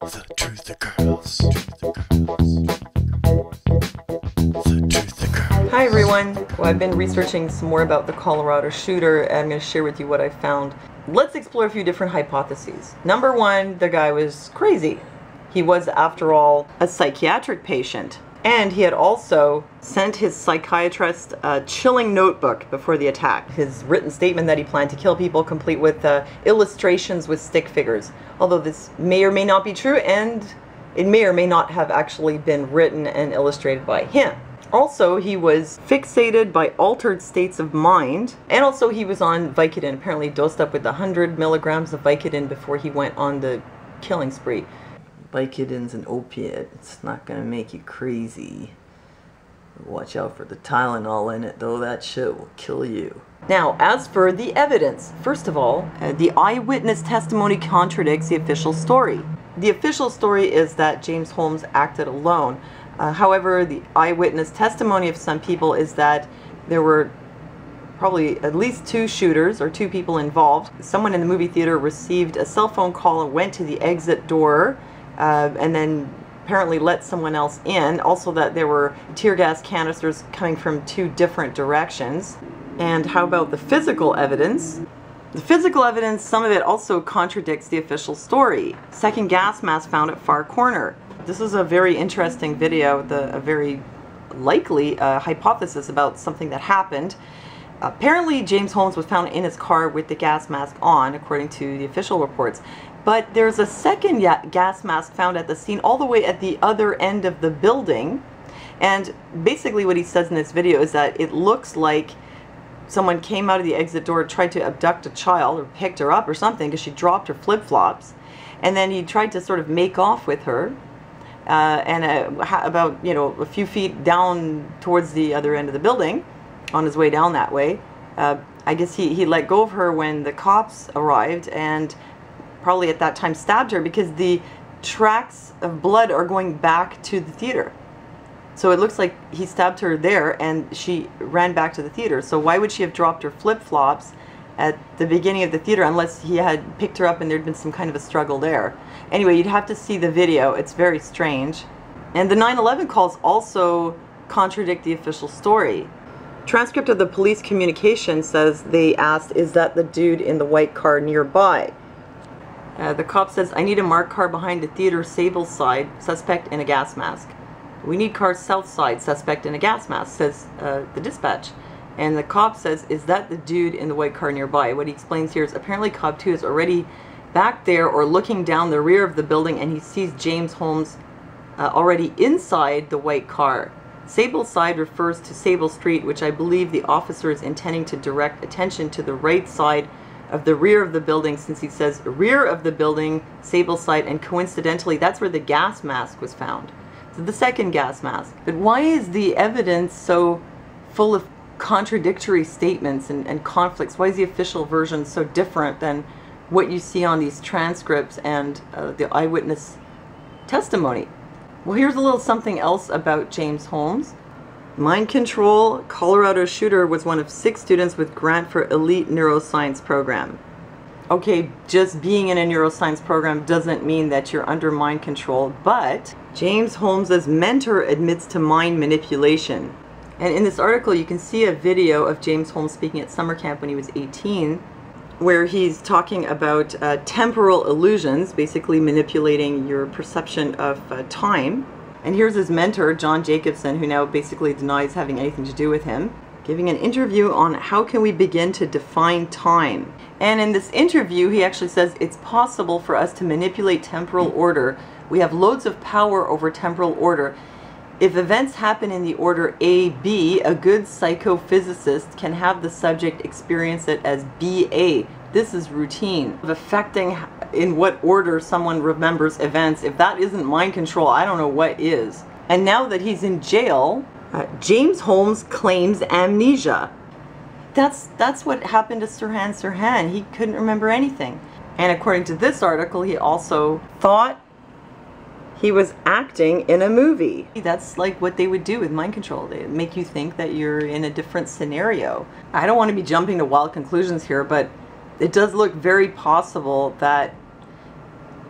The truth occurs. The truth occurs. Hi everyone. Well, I've been researching some more about the Colorado shooter and I'm going to share with you what I found. Let's explore a few different hypotheses. Number one, the guy was crazy. He was, after all, a psychiatric patient. And he had also sent his psychiatrist a chilling notebook before the attack. His written statement that he planned to kill people, complete with illustrations with stick figures. Although this may or may not be true, and it may or may not have actually been written and illustrated by him. Also, he was fixated by altered states of mind, and also he was on Vicodin, apparently dosed up with 100 milligrams of Vicodin before he went on the killing spree. Vicodin's an opiate. It's not gonna make you crazy. Watch out for the Tylenol in it, though. That shit will kill you. Now, as for the evidence, first of all, the eyewitness testimony contradicts the official story. The official story is that James Holmes acted alone. However, the eyewitness testimony of some people is that there were probably at least two shooters or two people involved. Someone in the movie theater received a cell phone call and went to the exit door and then apparently let someone else in. Also that there were tear gas canisters coming from two different directions. And how about the physical evidence? The physical evidence, some of it also contradicts the official story. Second gas mask found at far corner. This is a very interesting video, a very likely hypothesis about something that happened. Apparently James Holmes was found in his car with the gas mask on, according to the official reports. But there's a second gas mask found at the scene all the way at the other end of the building. And basically what he says in this video is that it looks like someone came out of the exit door, tried to abduct a child or picked her up or something because she dropped her flip-flops. And then he tried to sort of make off with her. About, a few feet down towards the other end of the building, on his way down that way, I guess he let go of her when the cops arrived and probably at that time stabbed her because the tracks of blood are going back to the theater. So it looks like he stabbed her there and she ran back to the theater. So why would she have dropped her flip-flops at the beginning of the theater unless he had picked her up and there'd been some kind of a struggle there? Anyway, you'd have to see the video. It's very strange. And the 9/11 calls also contradict the official story. Transcript of the police communication says they asked, "Is that the dude in the white car nearby?" The cop says, "I need a marked car behind the theater, Sable side, suspect in a gas mask." "We need car south side, suspect in a gas mask," says the dispatch. And the cop says, "Is that the dude in the white car nearby?" What he explains here is apparently cop 2 is already back there or looking down the rear of the building and he sees James Holmes already inside the white car. Sable side refers to Sable Street, which I believe the officer is intending to direct attention to the right side of the rear of the building, since he says rear of the building, Sable side, and coincidentally that's where the gas mask was found. So the second gas mask. But why is the evidence so full of contradictory statements and conflicts? Why is the official version so different than what you see on these transcripts and the eyewitness testimony? Well, here's a little something else about James Holmes. Mind control. Colorado shooter was one of 6 students with grant for elite neuroscience program. Okay, just being in a neuroscience program doesn't mean that you're under mind control, but James Holmes's mentor admits to mind manipulation. And in this article you can see a video of James Holmes speaking at summer camp when he was 18, where he's talking about temporal illusions, basically manipulating your perception of time. And here's his mentor, John Jacobson, who now basically denies having anything to do with him, giving an interview on how can we begin to define time. And in this interview he actually says it's possible for us to manipulate temporal order. We have loads of power over temporal order. If events happen in the order A, B, a good psychophysicist can have the subject experience it as BA. This is routine. Of affecting in what order someone remembers events. If that isn't mind control, I don't know what is. And now that he's in jail, James Holmes claims amnesia. That's what happened to Sirhan Sirhan. He couldn't remember anything. And according to this article, he also thought he was acting in a movie. That's like what they would do with mind control. They make you think that you're in a different scenario. I don't want to be jumping to wild conclusions here, but it does look very possible that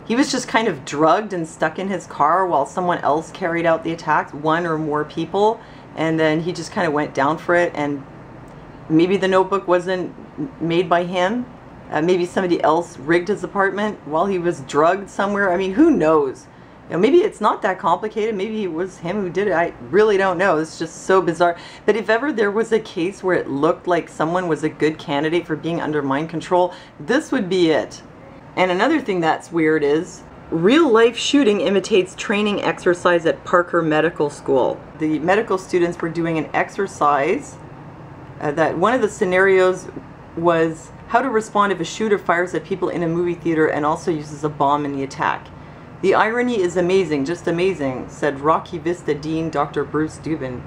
he was just kind of drugged and stuck in his car while someone else carried out the attacks, one or more people, and then he just kind of went down for it. And maybe the notebook wasn't made by him. Maybe somebody else rigged his apartment while he was drugged somewhere. I mean, who knows? You know, maybe it's not that complicated. Maybe it was him who did it. I really don't know. It's just so bizarre. But if ever there was a case where it looked like someone was a good candidate for being under mind control, this would be it. And another thing that's weird is real life shooting imitates training exercise at Parker Medical School. The medical students were doing an exercise that one of the scenarios was how to respond if a shooter fires at people in a movie theater and also uses a bomb in the attack. The irony is amazing, just amazing, said Rocky Vista Dean Dr. Bruce Dubin.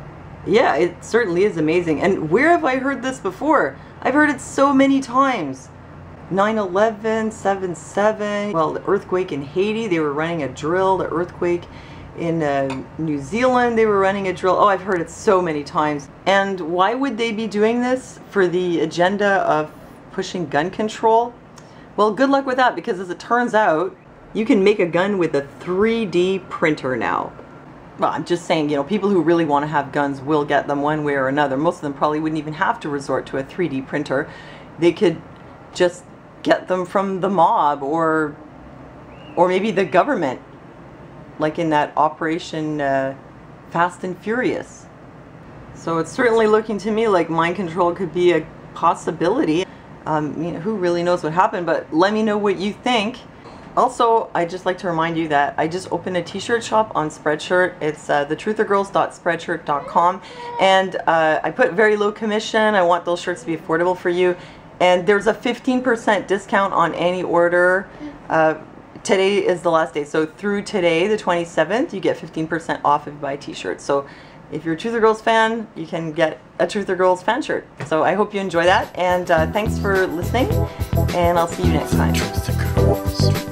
Yeah, it certainly is amazing. And where have I heard this before? I've heard it so many times. 9/11, 7/7, well, the earthquake in Haiti, they were running a drill. The earthquake in New Zealand, they were running a drill. Oh, I've heard it so many times. And why would they be doing this? For the agenda of pushing gun control? Well, good luck with that, because as it turns out, you can make a gun with a 3D printer now. Well, I'm just saying, you know, people who really want to have guns will get them one way or another. Most of them probably wouldn't even have to resort to a 3D printer. They could just get them from the mob or maybe the government, like in that Operation Fast and Furious. So it's certainly looking to me like mind control could be a possibility. You know, who really knows what happened, but let me know what you think. Also, I'd just like to remind you that I just opened a t-shirt shop on Spreadshirt. It's thetruthergirls.spreadshirt.com, and I put very low commission. I want those shirts to be affordable for you, and there's a 15% discount on any order. Today is the last day, so through today, the 27th, you get 15% off if you buy a t-shirt. So if you're a Truther Girls fan, you can get a Truther Girls fan shirt. So I hope you enjoy that, and thanks for listening, and I'll see you next time. Truther Girls.